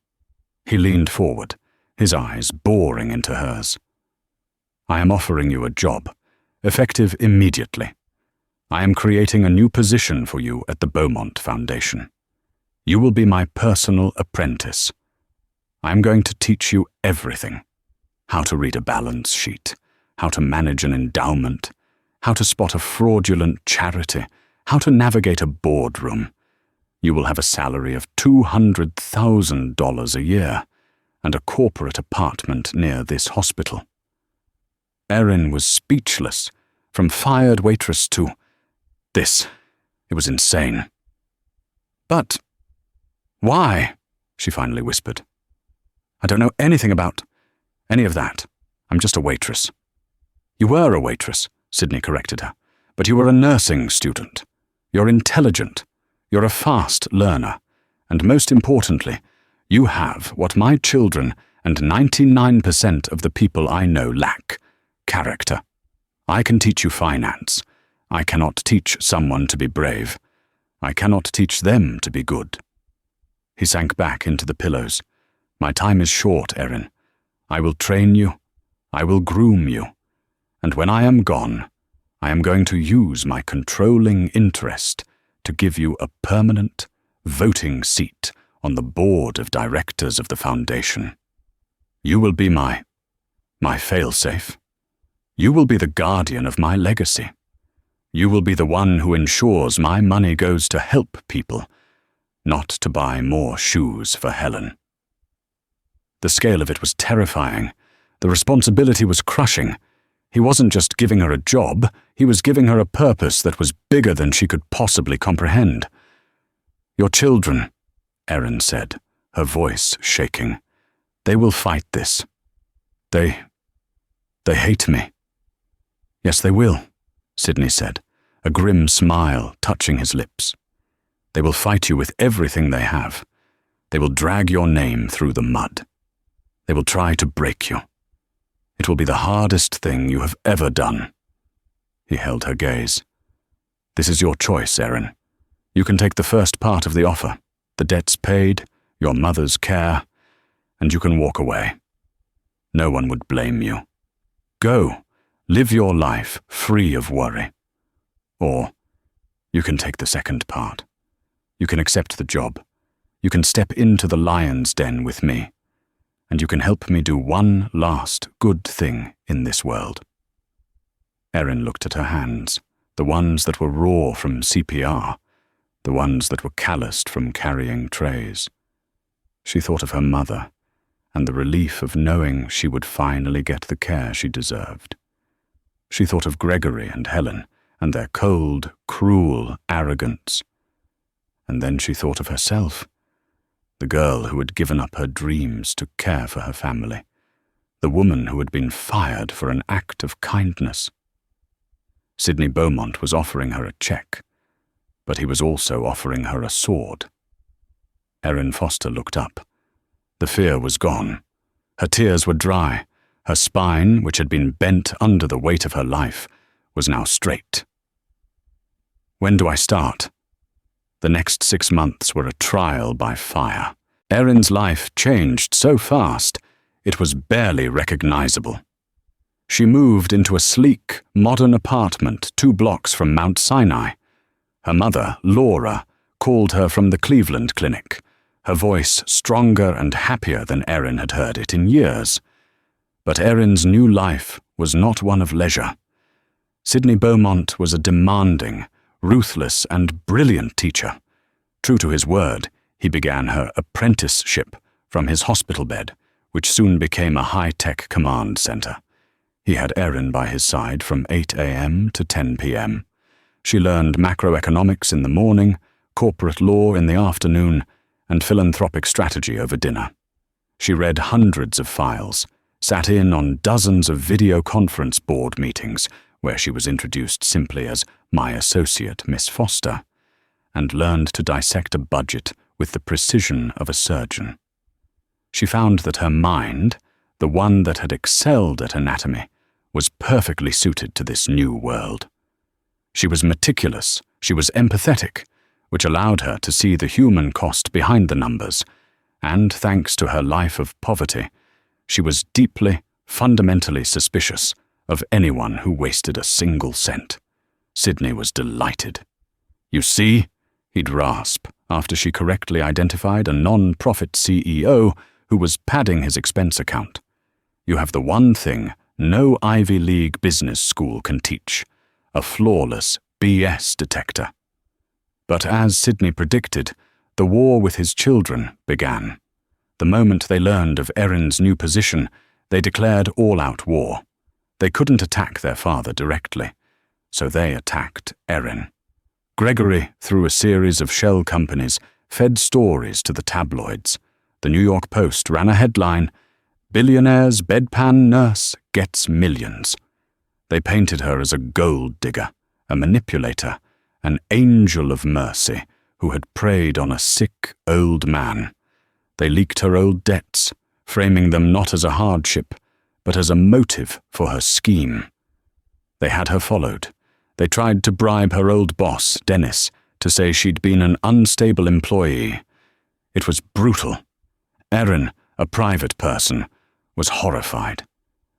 He leaned forward, his eyes boring into hers. I am offering you a job, effective immediately. I am creating a new position for you at the Beaumont Foundation. You will be my personal apprentice. I am going to teach you everything. How to read a balance sheet, how to manage an endowment, how to spot a fraudulent charity, how to navigate a boardroom. You will have a salary of $200,000 a year and a corporate apartment near this hospital. Erin was speechless, from fired waitress to this. It was insane. But why? She finally whispered. I don't know anything about any of that. I'm just a waitress. You were a waitress, Sidney corrected her, but you were a nursing student. You're intelligent. You're a fast learner. And most importantly, you have what my children and 99% of the people I know lack: character. I can teach you finance. I cannot teach someone to be brave. I cannot teach them to be good. He sank back into the pillows. My time is short, Erin. I will train you. I will groom you. And when I am gone, I am going to use my controlling interest to give you a permanent voting seat on the board of directors of the foundation. You will be my failsafe. You will be the guardian of my legacy. You will be the one who ensures my money goes to help people, not to buy more shoes for Helen. The scale of it was terrifying. The responsibility was crushing. He wasn't just giving her a job, he was giving her a purpose that was bigger than she could possibly comprehend. Your children, Erin said, her voice shaking. They will fight this. They hate me. Yes, they will, Sidney said, a grim smile touching his lips. They will fight you with everything they have. They will drag your name through the mud. They will try to break you. It will be the hardest thing you have ever done. He held her gaze. This is your choice, Erin. You can take the first part of the offer, the debts paid, your mother's care, and you can walk away. No one would blame you. Go, live your life free of worry. Or you can take the second part. You can accept the job. You can step into the lion's den with me. And you can help me do one last good thing in this world. Erin looked at her hands, the ones that were raw from CPR, the ones that were calloused from carrying trays. She thought of her mother, and the relief of knowing she would finally get the care she deserved. She thought of Gregory and Helen, and their cold, cruel arrogance. And then she thought of herself, the girl who had given up her dreams to care for her family, the woman who had been fired for an act of kindness. Sydney Beaumont was offering her a cheque, but he was also offering her a sword. Erin Foster looked up. The fear was gone. Her tears were dry. Her spine, which had been bent under the weight of her life, was now straight. When do I start? The next 6 months were a trial by fire. Erin's life changed so fast, it was barely recognizable. She moved into a sleek, modern apartment 2 blocks from Mount Sinai. Her mother, Laura, called her from the Cleveland Clinic, her voice stronger and happier than Erin had heard it in years. But Erin's new life was not one of leisure. Sydney Beaumont was a demanding, ruthless, and brilliant teacher. True to his word, he began her apprenticeship from his hospital bed, which soon became a high-tech command center. He had Erin by his side from 8 a.m. to 10 p.m. She learned macroeconomics in the morning, corporate law in the afternoon, and philanthropic strategy over dinner. She read hundreds of files, sat in on dozens of video conference board meetings where she was introduced simply as my associate, Miss Foster, and learned to dissect a budget with the precision of a surgeon. She found that her mind, the one that had excelled at anatomy, was perfectly suited to this new world. She was meticulous, she was empathetic, which allowed her to see the human cost behind the numbers, and thanks to her life of poverty, she was deeply, fundamentally suspicious of anyone who wasted a single cent. Sydney was delighted. "You see," he'd rasp after she correctly identified a non-profit CEO who was padding his expense account. "You have the one thing no Ivy League business school can teach, a flawless BS detector." But as Sydney predicted, the war with his children began. The moment they learned of Erin's new position, they declared all-out war. They couldn't attack their father directly, so they attacked Erin. Gregory, through a series of shell companies, fed stories to the tabloids. The New York Post ran a headline, "Billionaire's bedpan nurse gets millions." They painted her as a gold digger, a manipulator, an angel of mercy who had preyed on a sick old man. They leaked her old debts, framing them not as a hardship, but as a motive for her scheme. They had her followed. They tried to bribe her old boss, Dennis, to say she'd been an unstable employee. It was brutal. Erin, a private person, was horrified.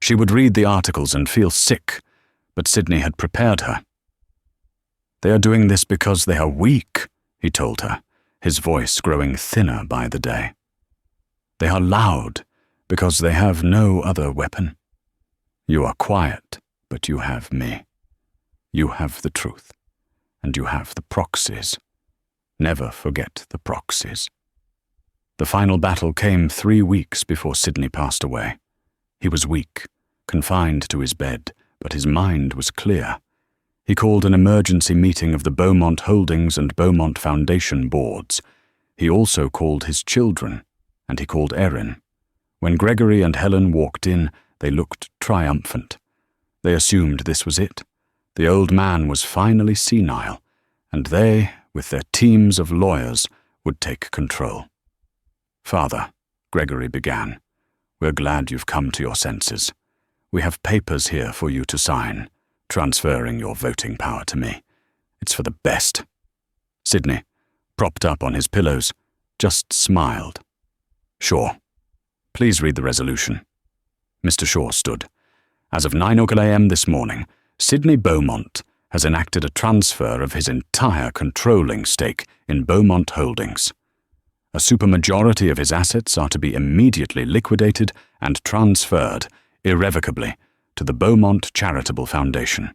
She would read the articles and feel sick, but Sydney had prepared her. "They are doing this because they are weak," he told her, his voice growing thinner by the day. "They are loud because they have no other weapon. You are quiet, but you have me. You have the truth, and you have the proxies. Never forget the proxies." The final battle came 3 weeks before Sydney passed away. He was weak, confined to his bed, but his mind was clear. He called an emergency meeting of the Beaumont Holdings and Beaumont Foundation boards. He also called his children, and he called Erin. When Gregory and Helen walked in, they looked triumphant. They assumed this was it. The old man was finally senile, and they, with their teams of lawyers, would take control. "Father," Gregory began, "we're glad you've come to your senses. We have papers here for you to sign, transferring your voting power to me. It's for the best." Sydney, propped up on his pillows, just smiled. "Sure. Please read the resolution." Mr. Shaw stood. "As of 9 a.m. this morning, Sydney Beaumont has enacted a transfer of his entire controlling stake in Beaumont Holdings. A supermajority of his assets are to be immediately liquidated and transferred, irrevocably, to the Beaumont Charitable Foundation.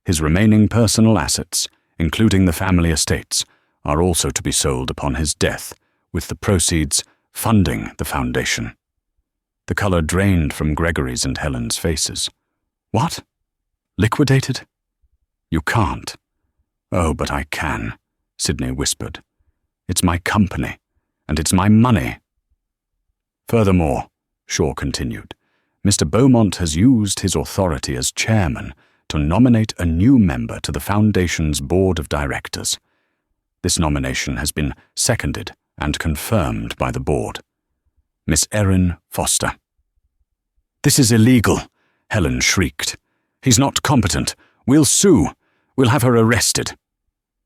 His remaining personal assets, including the family estates, are also to be sold upon his death, with the proceeds funding the foundation." The color drained from Gregory's and Helen's faces. "What? Liquidated? You can't." "Oh, but I can," Sydney whispered. "It's my company, and it's my money." "Furthermore," Shaw continued, Mr. Beaumont has used his authority as chairman to nominate a new member to the Foundation's board of directors. This nomination has been seconded and confirmed by the board. Miss Erin Foster. "This is illegal," Helen shrieked. "He's not competent. We'll sue. We'll have her arrested."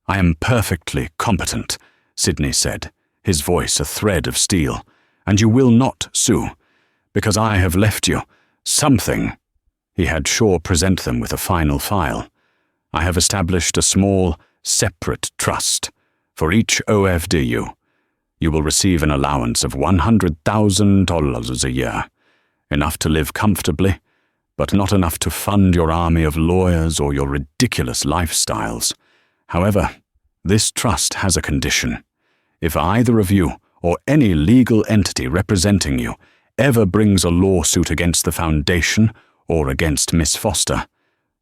"I am perfectly competent," Sidney said, his voice a thread of steel. "And you will not sue, because I have left you something." He had Shaw present them with a final file. "I have established a small, separate trust for each OFDU. You will receive an allowance of $100,000 a year, enough to live comfortably, but not enough to fund your army of lawyers or your ridiculous lifestyles. However, this trust has a condition. If either of you, or any legal entity representing you, ever brings a lawsuit against the Foundation or against Miss Foster,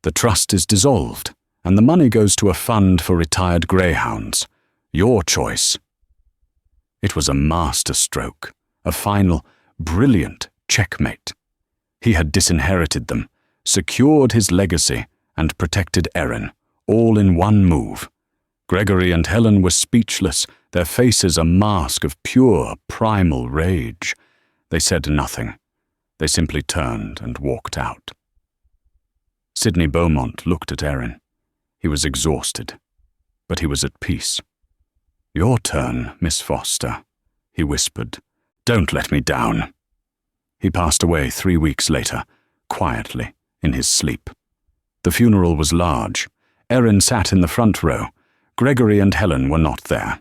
the trust is dissolved, and the money goes to a fund for retired greyhounds. Your choice." It was a masterstroke, a final, brilliant checkmate. He had disinherited them, secured his legacy, and protected Erin, all in one move. Gregory and Helen were speechless, their faces a mask of pure, primal rage. They said nothing. They simply turned and walked out. Sidney Beaumont looked at Erin. He was exhausted, but he was at peace. "Your turn, Miss Foster," he whispered. "Don't let me down." He passed away 3 weeks later, quietly, in his sleep. The funeral was large. Erin sat in the front row. Gregory and Helen were not there.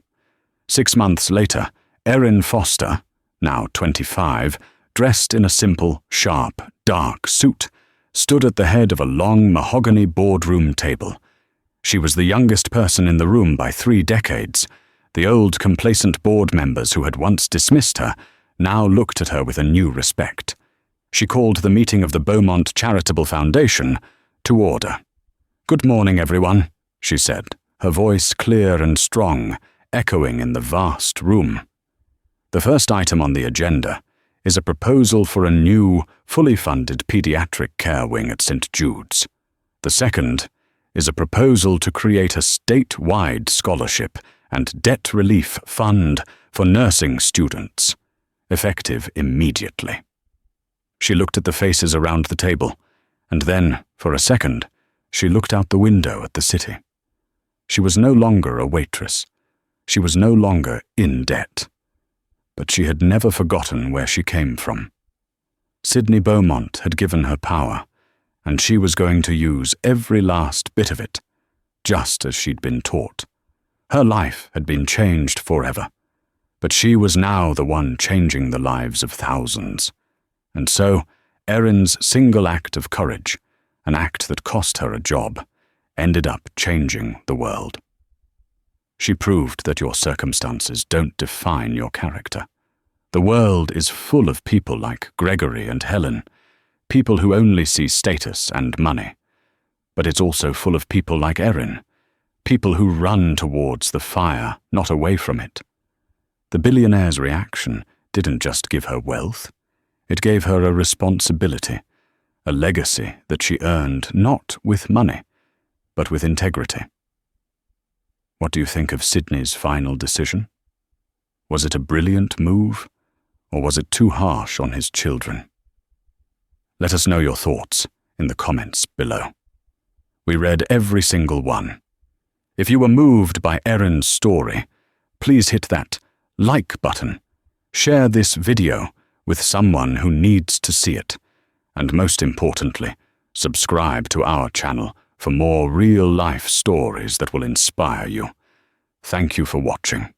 6 months later, Erin Foster, now 25, dressed in a simple, sharp, dark suit, stood at the head of a long mahogany boardroom table. She was the youngest person in the room by 3 decades. The old, complacent board members who had once dismissed her now looked at her with a new respect. She called the meeting of the Beaumont Charitable Foundation to order. "Good morning, everyone," she said, her voice clear and strong, echoing in the vast room. "The first item on the agenda is a proposal for a new, fully funded pediatric care wing at St. Jude's. The second is a proposal to create a statewide scholarship and debt relief fund for nursing students, effective immediately." She looked at the faces around the table, and then, for a second, she looked out the window at the city. She was no longer a waitress. She was no longer in debt. But she had never forgotten where she came from. Sidney Beaumont had given her power, and she was going to use every last bit of it, just as she'd been taught. Her life had been changed forever, but she was now the one changing the lives of thousands. And so, Erin's single act of courage, an act that cost her a job, ended up changing the world. She proved that your circumstances don't define your character. The world is full of people like Gregory and Helen, people who only see status and money. But it's also full of people like Erin, people who run towards the fire, not away from it. The billionaire's reaction didn't just give her wealth. It gave her a responsibility, a legacy that she earned not with money, but with integrity. What do you think of Sidney's final decision? Was it a brilliant move, or was it too harsh on his children? Let us know your thoughts in the comments below. We read every single one. If you were moved by Erin's story, please hit that like button. Share this video with someone who needs to see it. And most importantly, subscribe to our channel for more real-life stories that will inspire you. Thank you for watching.